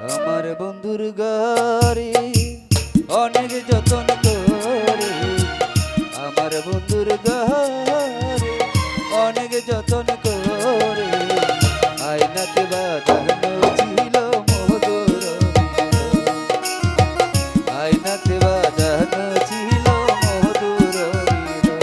আমার বন্ধুর ঘরে অনেক যতন করে, আমার বন্ধুর ঘরে অনেক যতন করে, আয়নাতে বাঁধানো ছিল মধুর মিলন, আয়নাতে বাঁধানো ছিল মধুর মিলন।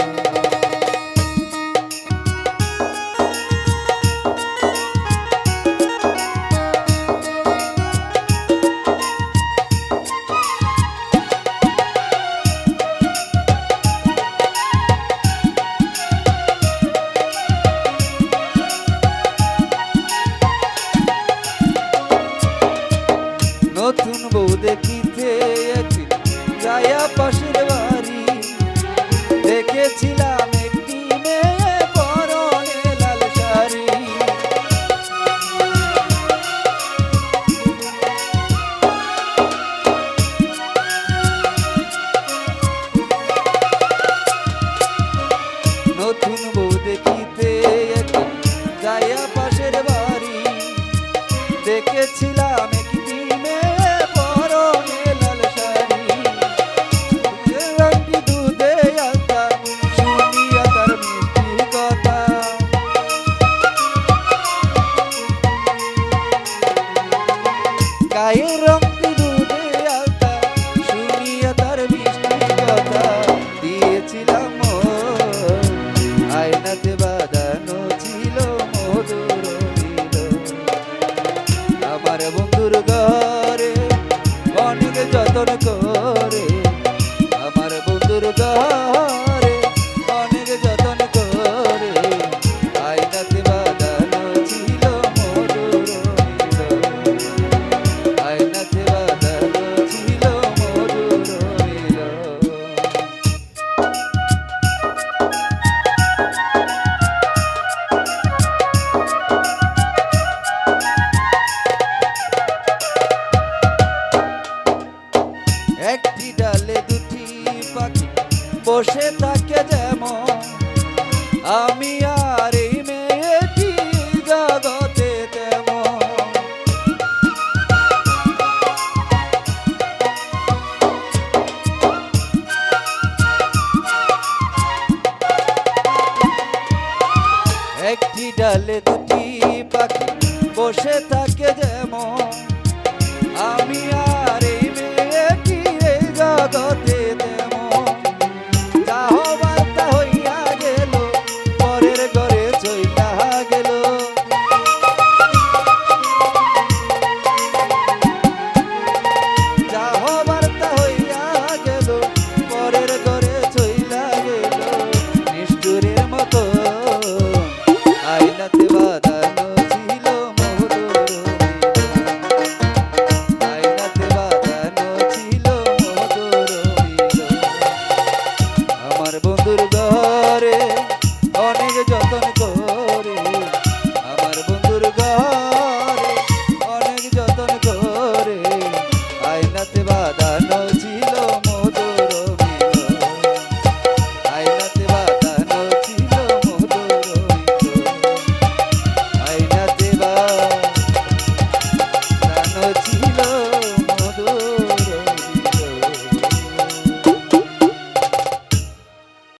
নতুন বউ দেখিতে একদিন যাইয়া পাশের বাড়ি, দেখেছিলাম একটি মেয়ে পরনে লাল শাড়ি। নতুন বউ দেখিতে একদিন যাইয়া পাশের বাড়ি, দেখেছিলাম গায়ের রঙটি দুধে আলতা, শুনিয়া তার মিষ্টি কথা, দিয়েছিলাম আয়নাতে বাঁধানো ছিল মধুর মিলন। আমার বন্ধুর ঘরে অনেক যতন করে, আমার বন্ধুর ঘরে অনেক যতন করে, আয়নাতে বাঁধানো ছিল মধুর মিলন, আয়নাতে বাঁধানো ছিল মধুর মিলন। একটি ডালে দুটি পাখি বসে থাকে যেমন, আমি আর এই মেয়েটি জগতে তেমন। একটি ডালে